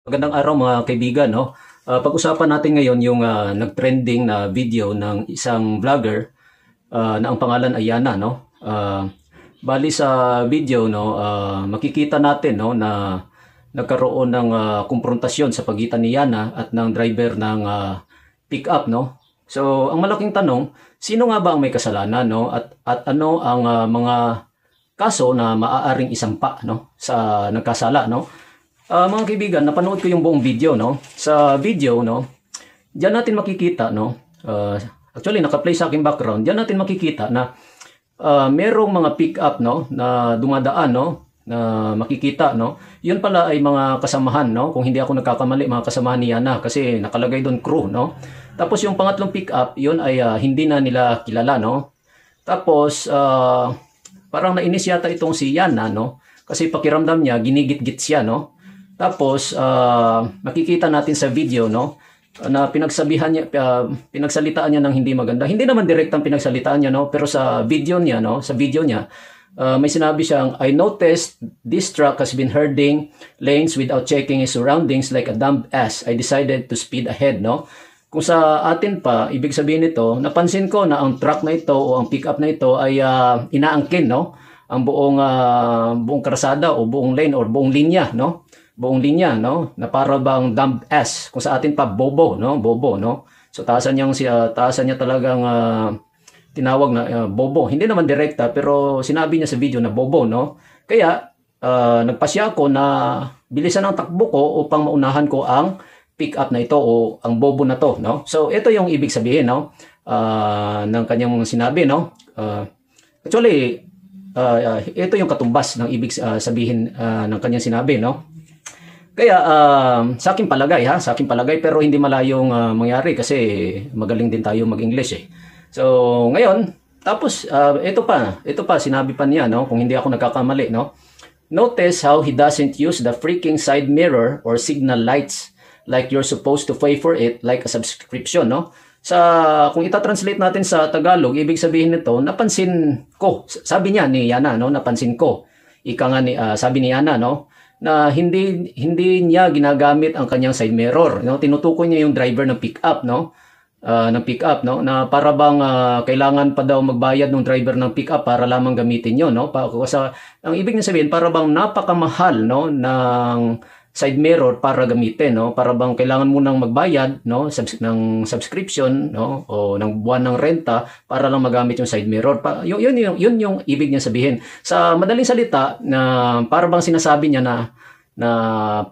Magandang araw mga kaibigan, no? Pag-usapan natin ngayon yung nag-trending na video ng isang vlogger na ang pangalan ay Yana, no? Bali sa video, no, makikita natin, no, na nagkaroon ng kumprontasyon sa pagitan ni Yana at ng driver ng pick-up, no? So, ang malaking tanong, sino nga ba ang may kasalanan, no? At ano ang mga kaso na maaaring isampa, no, sa nagkasala, no? Mga kaibigan, napanood ko yung buong video, no? Sa video, no, diyan natin makikita, no, actually naka-play sa aking background, diyan natin makikita na merong mga pick-up, no, na dumadaan, no, na makikita, no. Yun pala ay mga kasamahan, no, kung hindi ako nagkakamali, mga kasamahan ni Yana kasi nakalagay doon crew, no. Tapos yung pangatlong pick-up, yun ay hindi na nila kilala, no. Tapos parang nainis yata itong si Yana, no, kasi pakiramdam niya ginigit-git siya, no. Tapos makikita natin sa video, no, na pinagsalitaan niya ng hindi maganda. Hindi naman direktang pinagsalitaan niya, no, pero sa video niya, no, may sinabi siyang, "I noticed this truck has been herding lanes without checking his surroundings like a dumb ass. I decided to speed ahead," no. Kung sa atin pa, ibig sabihin nito, napansin ko na ang truck na ito o ang pickup na ito ay inaangkin, no, ang buong karsada o buong lane or buong linya, no. Buong linya, no, na para bang dumb ass, kung sa atin pa bobo, no, bobo, no. So taasan niya talagang tinawag na bobo. Hindi naman direkta pero sinabi niya sa video na bobo, no. Kaya nagpasya ako na bilisan ang takbo ko upang maunahan ko ang pick up na ito o ang bobo na to, no. So ito yung ibig sabihin, no, ng kanyang sinabi, no. Actually ito yung katumbas ng ibig sabihin ng kanyang sinabi, no. Kaya sa aking palagay, pero hindi malayong mangyari kasi magaling din tayo mag-English eh. So ngayon, tapos ito pa sinabi pa niya, no, kung hindi ako nagkakamali, no. Notice how he doesn't use the freaking side mirror or signal lights like you're supposed to pay for it like a subscription, no. Kung ita-translate natin sa Tagalog, ibig sabihin nito, napansin ko, sabi niya ni Yana, no, napansin ko. Sabi ni Yana, no, na hindi niya ginagamit ang kanyang side mirror, no. Tinutukoy niya yung driver ng pick-up, no, na para bang kailangan pa daw magbayad ng driver ng pick-up para lamang gamitin 'yon, no. Ang ibig niya sabihin, para bang napakamahal, no, ng side mirror para gamitin, no. Para bang kailangan mo nang magbayad, no, ng subscription, no, o ng buwan ng renta para lang magamit yung side mirror. Yun yung ibig niya sabihin. Sa madaling salita, na para bang sinasabi niya na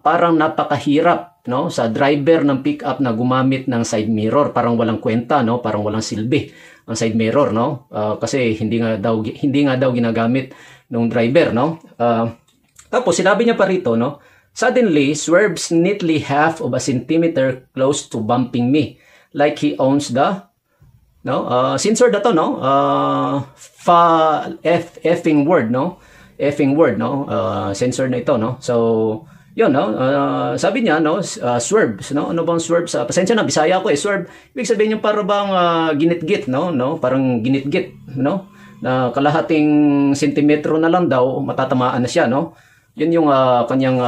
parang napakahirap, no, sa driver ng pick-up na gumamit ng side mirror, parang walang kwenta, no, parang walang silbi ang side mirror, no, kasi hindi nga daw ginagamit ng driver, no. Tapos sinabi niya pa rito, no, suddenly swerves neatly half of a centimeter close to bumping me, like he owns the, no, censored na to, no, effing word, no, censored na ito, no. So yun, no, sabi niya, no, swerves, no, ano bang swerves? Pasensya na, Bisaya ko eh. Swerve, ibig sabihin yung para bang ginit-git, no, parang ginit-git, no, na kalahating sentimetro na lang daw matatamaan na siya, no. Yun yung kanyang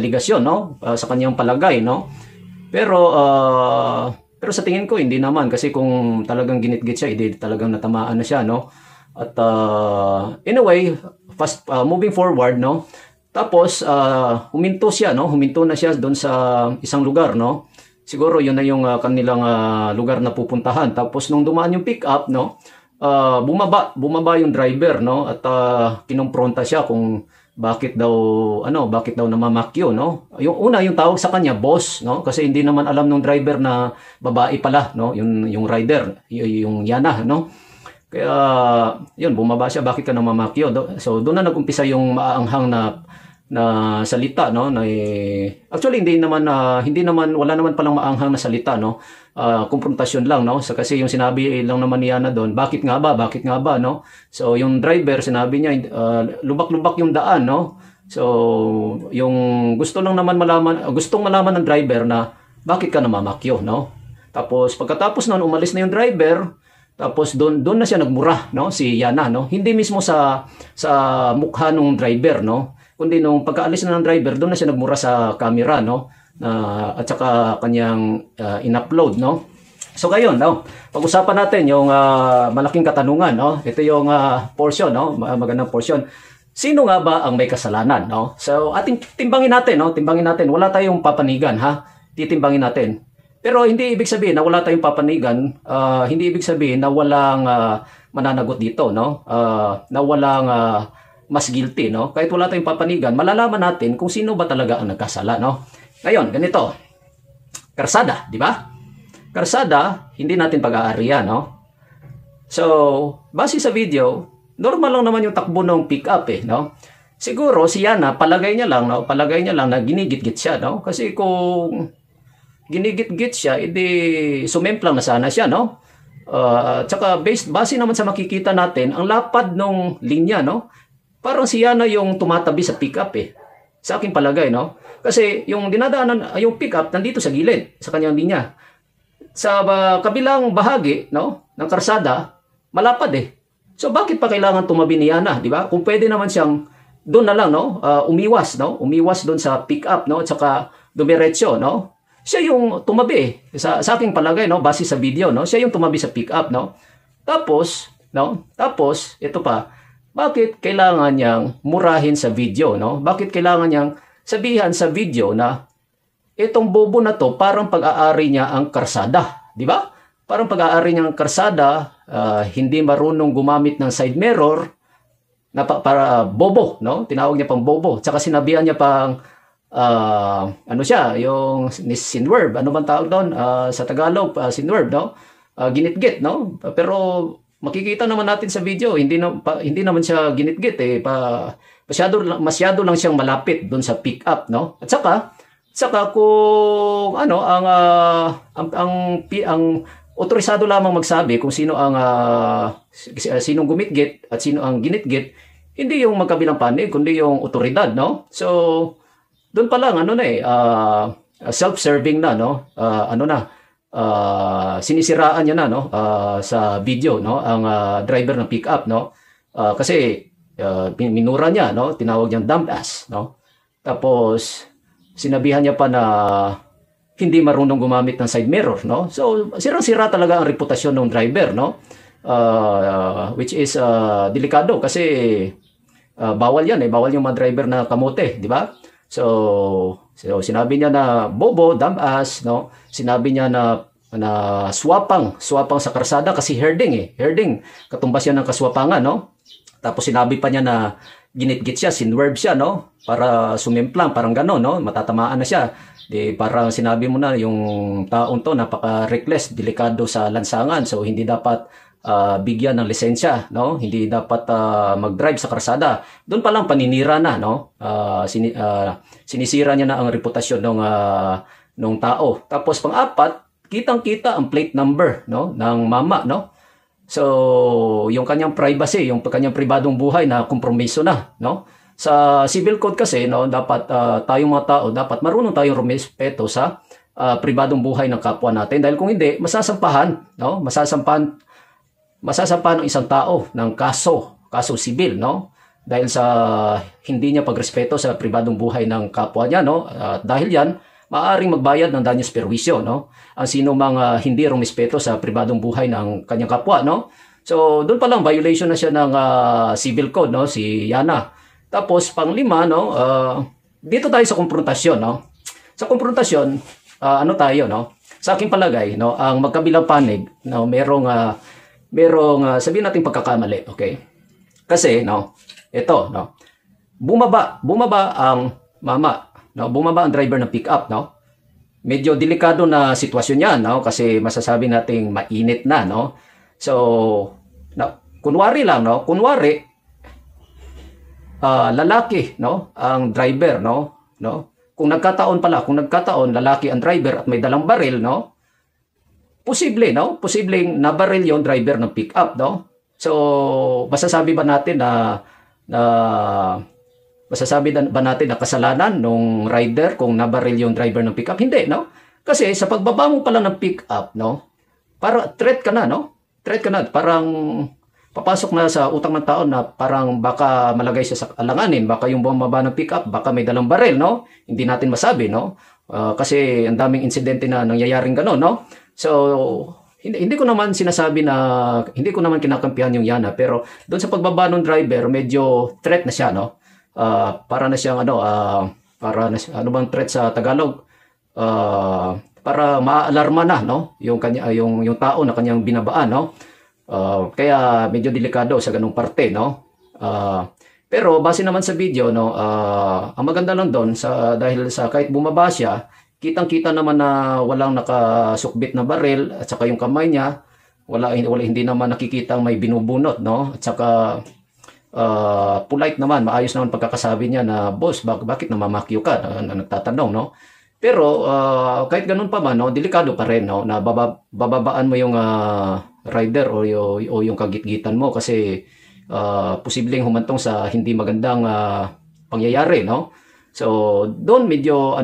aligasyon, no, sa kanyang palagay, no. Pero sa tingin ko hindi naman, kasi kung talagang ginit-git siya, hindi talagang natamaan na siya, no. At anyway, moving forward, no. Tapos huminto na siya doon sa isang lugar, no. Siguro yun na yung kanilang lugar na pupuntahan. Tapos nung dumaan yung pick up, no, bumaba yung driver, no, at kinompronta siya kung bakit daw namamakyo, no. Yung tawag sa kanya boss, no, kasi hindi naman alam ng driver na babae pala, no, yung rider, yung Yana, no. Kaya yun, bumaba siya, bakit ka namamakyo? So doon na nag-umpisa yung maaanghang na salita, no, na actually wala naman palang maanghang na salita, no. Konfrontasyon lang, no. Kasi yung sinabi lang naman niya na doon, bakit nga ba, no. So yung driver, sinabi niya lubak-lubak yung daan, no. So yung gustong malaman ng driver na bakit ka namamakyo, no. Tapos pagkatapos noon, umalis na yung driver. Tapos doon na siya nagmura, no, si Yana, no. Hindi mismo sa mukha ng driver, no, kundi nung pagkaalis na ng driver, doon na siya nagmura sa camera, no? At saka kanyang in-upload, no? So ngayon, no, pag-usapan natin yung malaking katanungan, no? Ito yung portion, no? Magandang portion. Sino nga ba ang may kasalanan, no? So ating timbangin natin, no? Timbangin natin. Wala tayong papanigan, ha? Titimbangin natin. Pero hindi ibig sabihin na wala tayong papanigan, hindi ibig sabihin na walang mananagot dito, no? Na walang mas guilty, no? Kahit wala tayong papanigan, malalaman natin kung sino ba talaga ang nagkasala, no? Ngayon, ganito. Karsada, di ba? Karsada, hindi natin pag-aarian, no? So, base sa video, normal lang naman yung takbo ng pick-up, no? Siguro, si Yana, palagay niya lang, no? Palagay niya lang na ginigit-git siya, no? Kasi kung ginigit-git siya, edi sumemplang na sana siya, no? Tsaka base naman sa makikita natin, ang lapad ng linya, no? Parang si Yana yung tumatabi sa pick-up, sa aking palagay, no? Kasi yung dinadaanan, yung pick-up nandito sa gilid, sa kanyang linya. Sa kabilang bahagi, no, ng karsada, malapad, So bakit pa kailangan tumabi ni Yana, di ba? Kung pwede naman siyang doon na lang, no, umiwas, no? Umiwas doon sa pick-up, no? At saka dumiretso, no? Siya yung tumabi, sa aking palagay, no, base sa video, no? Siya yung tumabi sa pick-up, no? Tapos, ito pa, bakit kailangan niyang murahin sa video, no? Bakit kailangan niyang sabihan sa video na itong bobo na to parang pag-aari niya ang karsada, di ba? Parang pag-aari niya ang karsada, hindi marunong gumamit ng side mirror, na para bobo, no? Tinawag niya pang bobo. Tsaka sinabihan niya pang ano siya, yung sinwerb, ano bang tawag doon sa Tagalog, sinwerb, no? Ginitgit, no? Pero makikita naman natin sa video, hindi naman siya ginitgit, masyado lang siyang malapit doon sa pick up, no? At saka kung ano ang otorisado lamang magsabi kung sino ang sinong gumitgit at sino ang ginitgit, hindi yung magkabilang panig kundi yung otoridad, no? So doon pa lang self-serving na, no? Sinisiraan niya na, no? Sa video, no? Ang driver ng pickup, no? Kasi minura niya, no? Tinawag niyang dumb ass, no? Tapos sinabihan niya pa na hindi marunong gumamit ng side mirror, no? So sirang-sira talaga ang reputasyon ng driver, no? Which is delikado kasi bawal yan, bawal yung mga driver na kamote, di ba? So sinabi niya na bobo, dumb ass, no? Sinabi niya na swapang sa karsada kasi herding, katumbas yan ng kaswapangan, no? Tapos sinabi pa niya na ginitgit siya, sinwerb siya, no? Para sumimplang, parang gano'n, no? Matatamaan na siya. Di parang sinabi mo na yung taong to napaka-reckless, delikado sa lansangan, so hindi dapat bigyan ng lisensya, no? Hindi dapat mag-drive sa karsada. Doon pa lang paninira na, no? Sinisira niya na ang reputasyon ng tao. Tapos pang-apat, kitang-kita ang plate number, no, ng mama, no? So, yung kanyang privacy, yung kanyang pribadong buhay na kompromiso na, no? Sa civil code kasi, no, dapat tayong mga tao, dapat marunong tayong rumispeto sa pribadong buhay ng kapwa natin, dahil kung hindi, masasampahan, no? Masasampahan ng isang tao ng kaso civil, no? Dahil sa hindi niya pagrespeto sa pribadong buhay ng kapwa niya, no? Dahil yan, maaaring magbayad ng danyos perwisyo, no? Ang sino mga hindi rumispeto sa pribadong buhay ng kanyang kapwa, no? So, doon pa lang violation na siya ng civil code, no? Si Yana. Tapos pang-5, no? Dito tayo sa konfrontasyon, no? Sa konfrontasyon, ano tayo, no? Sa aking palagay, no, ang magkabilang panig, no, merong sabihin natin pagkakamali, okay? Kasi, no, ito, no, bumaba ang mama, no, bumaba ang driver ng pick-up, no? Medyo delikado na sitwasyon yan, no, kasi masasabi nating mainit na, no? So, kunwari lang, no, lalaki, no, ang driver, no, kung nagkataon lalaki ang driver at may dalang baril, no, posibleng nabaril yung driver ng pick-up, no? So, masasabi ba natin na kasalanan ng rider kung nabaril yung driver ng pick-up? Hindi, no? Kasi sa pagbaba mo pala ng pick-up, no, para threat ka na, no? Threat ka na, parang papasok na sa utak ng tao na parang baka malagay siya sa alanganin, baka yung bumaba ng pickup, baka may dalang baril, no? Hindi natin masabi, no? Kasi ang daming insidente na nangyayaring gano'n, no? So, hindi ko naman sinasabi na, hindi ko naman kinakampihan yung Yana, pero doon sa pagbaba ng driver, medyo threat na siya, no? Para na siyang, para na, ano bang threat sa Tagalog? Para maalarma na, no? Yung tao na kanyang binabaan, no? Kaya medyo delikado sa ganung parte, no? Pero base naman sa video, no, ang maganda lang doon dahil sa kahit bumaba siya, kitang-kita naman na walang nakasukbit na baril at saka yung kamay niya, hindi naman nakikita may binubunot, no? At saka polite naman, maayos naman pagkakasabi niya na, boss, bakit namamakyo ka? Na nagtatanong, no? Pero kahit ganun pa man, no, delikado pa rin, no, na bababaan mo yung rider o yung kagitgitan mo kasi posibleng humantong sa hindi magandang pangyayari, no? So, doon medyo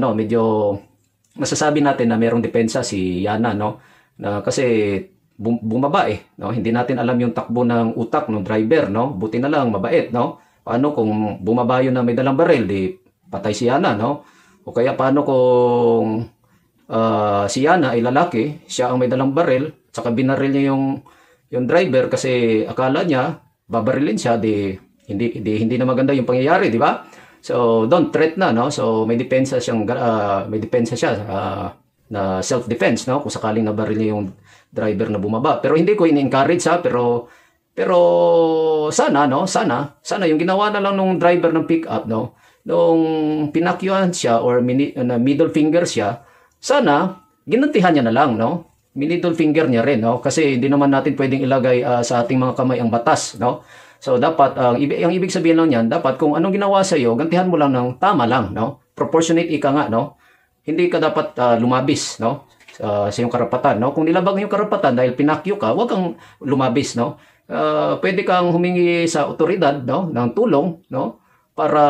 masasabi natin na merong depensa si Yana, no? Na kasi bumaba no? Hindi natin alam yung takbo ng utak ng driver, no? Buti na lang mabait, no? Paano kung bumaba yun na may dalang baril, di patay si Yana, no? O kaya paano kung si Yana ay lalaki, siya ang may dalang baril, saka binaril niya yung driver kasi akala niya babarilin siya, hindi na maganda yung pangyayari, di ba? So, don't threat na, no? So, may depensa siya na self-defense, no? Kung sakaling nabaril niya yung driver na bumaba. Pero hindi ko ini-encourage, pero sana, no? Sana yung ginawa na lang nung driver ng pick-up, no? Nung pinakyuhan siya or middle finger siya, sana ginantihan niya na lang, no? Middle finger niya rin, no? Kasi hindi naman natin pwedeng ilagay sa ating mga kamay ang batas, no? So dapat ang ibig sabihin lang niyan, dapat kung anong ginawa sa iyo, gantihan mo lang ng tama lang, no? Proportionate ika nga, no? Hindi ka dapat lumabis, no? Sa iyong karapatan, no? Kung nilabag yung karapatan dahil pinakyo ka, huwag kang lumabis, no? Pwede kang humingi sa otoridad, no, ng tulong, no? Para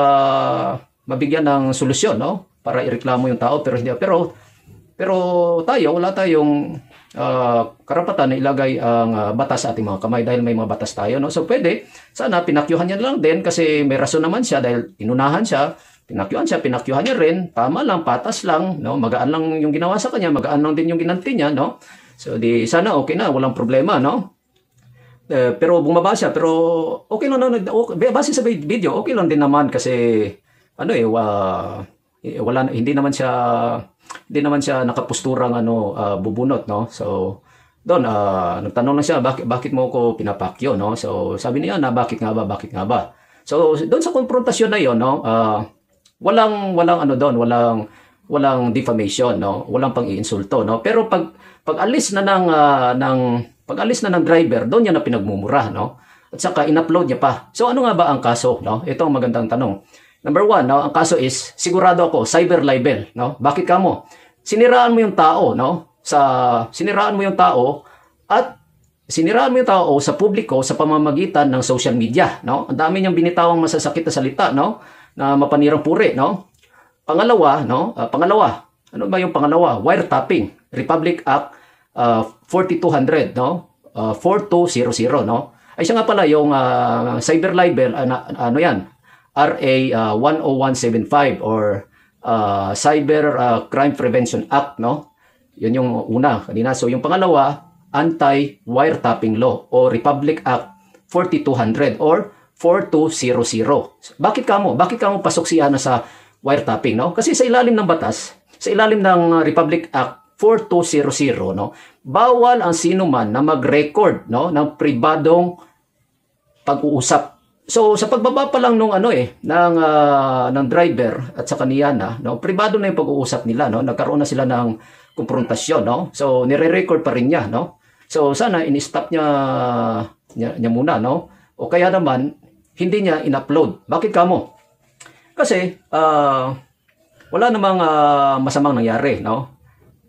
mabigyan ng solusyon, no? Para ireklamo yung tao, pero tayo, wala tayong karapatan na ilagay ang batas sa ating mga kamay dahil may mga batas tayo, no? So pwede, sana pinakyuhan niya lang din kasi may rason naman siya dahil inunahan siya, pinakyuhan niya rin, tama lang, patas lang, no? Magaan lang yung ginawa sa kanya, magaan lang din yung ginanti niya, no? So di sana okay na, walang problema, no? Pero bumaba siya, pero okay lang, no? Base sa video, okay lang din naman kasi hindi naman siya nakapusturang bubunot, no? So doon nagtanong lang siya, bakit mo ko pinapakyo, no? So sabi niya na bakit nga ba? So doon sa konfrontasyon na 'yon, no? Walang defamation, no? Walang pang-iinsulto, no? Pero pag alis na ng driver, doon niya na pinagmumura, no? At saka in-upload niya pa. So ano nga ba ang kaso, no? Ito ang magandang tanong. Number 1, no, ang kaso is, sigurado ako, cyber libel, no? Bakit ka mo? Siniraan mo yung tao, no? Siniraan mo yung tao sa publiko sa pamamagitan ng social media, no? Ang dami niyang binitawang masasakit na salita, no? Na mapanirang puri, no? Pangalawa, ano ba yung pangalawa? Wiretapping, Republic Act 4200, no? 4200, no? Ay siya nga pala yung cyber libel, ano yan? RA 10175 or Cyber Crime Prevention Act, no? Yun yung una kanina. So yung pangalawa, Anti-Wiretapping Law o Republic Act 4200 or 4200. Bakit kamo pasok siya sa wiretapping, no? Kasi sa ilalim ng batas, sa ilalim ng Republic Act 4200, no, bawal ang sino man na mag-record, no, ng pribadong pag-uusap. So sa pagbaba pa lang ng driver at sa kaniya no, pribado na yung pag-uusap nila, no, nagkaroon na sila ng konfrontasyon, no. So nire-record pa rin niya, no. So sana in-stop niya muna, no. O kaya naman hindi niya in-upload. Bakit kamo? Kasi wala namang masamang nangyari, no.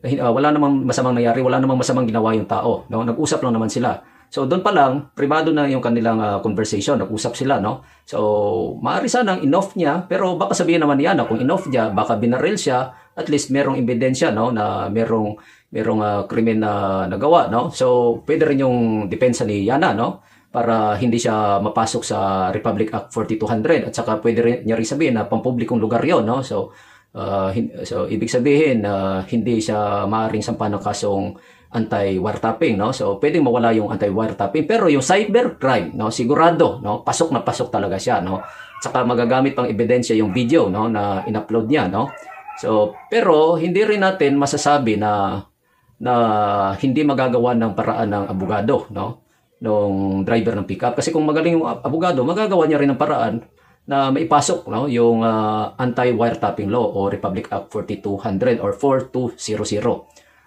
Wala namang masamang nangyari, wala namang masamang ginawa yung tao, no. Nag-usap lang naman sila. So doon pa lang, privado na yung kanilang conversation, nag-usap sila, no? So maaari sanang in-off niya, pero baka sabihin naman niya na kung in-off niya, baka binaril siya, at least merong ebidensya, no, na merong krimen na nagawa, no? So pwede rin yung depensa ni Yana, no? para hindi siya mapasok sa Republic Act 4200 at saka pwede rin niya rin sabihin na pampublikong lugar 'yon, no? So ibig sabihin hindi siya maaaring sampa ng kasong anti-wiretapping, no? So pwedeng mawala yung anti-wiretapping, pero yung cybercrime, no, sigurado, no, pasok na pasok talaga siya, no? Saka magagamit pang ebidensya yung video, no, na in-upload niya, no? So pero hindi rin natin masasabi na hindi magagawa ng paraan ng abogado, no, nung driver ng pickup, kasi kung magaling yung abogado, magagawa niya rin ng paraan na maipasok, no, yung anti-wiretapping law o Republic Act 4200 or 4200.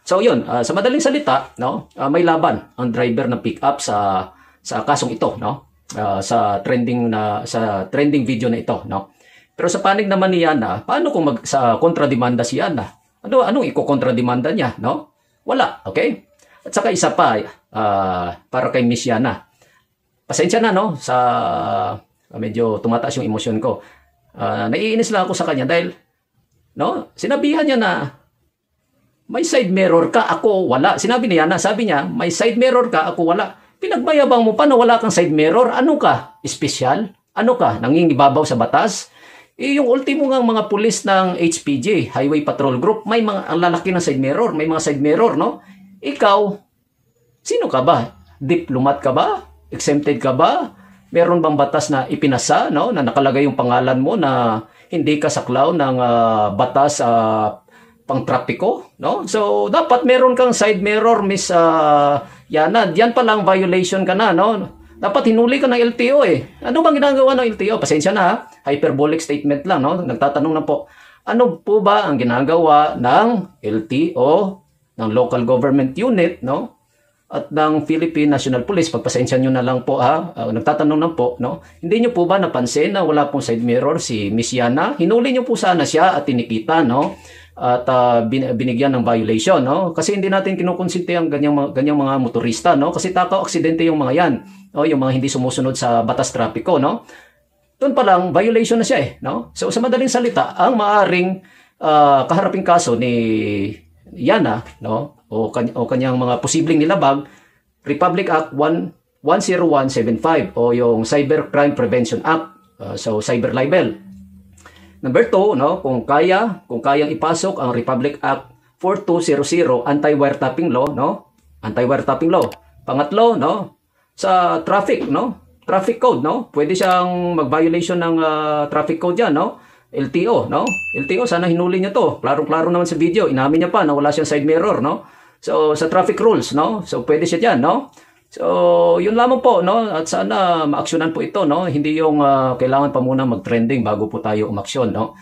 So yun, sa madaling salita, no, may laban ang driver ng pickup sa kasong ito, no, sa trending video na ito, no. Pero sa panig naman ni Yana, paano kung sa kontrademanda si Yana? Anong iko-kontrademanda niya, no? Wala, okay? At saka isa pa, para kay Miss Yana. Pasensya na, no, sa medyo tumataas yung emosyon ko. Naiinis lang ako sa kanya dahil, no, sinabihan niya na may side mirror ka, ako wala. Sinabi niya na, sabi niya, may side mirror ka, ako wala. Pinagmayabang mo pa na wala kang side mirror. Ano ka? Espesyal? Ano ka? Nangingibabaw sa batas? Yung ultimo nga mga pulis ng HPG, Highway Patrol Group, may mga ang lalaki ng side mirror, may mga side mirror, no? Ikaw, sino ka ba? Diplomat ka ba? Exempted ka ba? Meron bang batas na ipinasa, no, na nakalagay yung pangalan mo na hindi ka saklaw ng batas pang-trapiko, no? So dapat meron kang side mirror, Miss Yana. Diyan pa lang violation ka na, no? Dapat hinuli ka ng LTO eh. Ano bang ginagawa ng LTO? Pasensya na, ha? Hyperbolic statement lang, no? Nagtatanong na po, ano po ba ang ginagawa ng LTO, ng local government unit, no, at ng Philippine National Police? Pagpasensya nyo na lang po, ha, nagtatanong na po, no, hindi nyo po ba napansin na wala pong side mirror si Miss Yana? Hinuli nyo po sana siya at tinikita, no, at binigyan ng violation, no, kasi hindi natin kinukonsinti ang ganyang mga motorista, no, kasi takaw aksidente yung mga yan, no, yung mga hindi sumusunod sa batas trapiko, no. Doon pa lang violation na siya eh, no. So sa madaling salita, ang maaring kaharaping kaso ni Yana, no, o kanyang mga posibleng nilabag, Republic Act 10175 o yung Cybercrime Prevention Act, so cyber libel. Number 2, no, kung kayang ipasok ang Republic Act 4200 anti-wiretapping law, no, anti-wiretapping law. Pangatlo, no, sa traffic, no, traffic code, no, pwede siyang mag-violation ng traffic code yan, no. LTO, no? LTO, sana hinuli niya to. Klarong-klaro naman sa video. Inamin niya pa na wala siyang side mirror, no? So, sa traffic rules, no? So, pwede siya dyan, no? So, yun lamang po, no? At sana maaksyonan po ito, no? Hindi yung kailangan pa muna mag-trending bago po tayo umaksyon, no?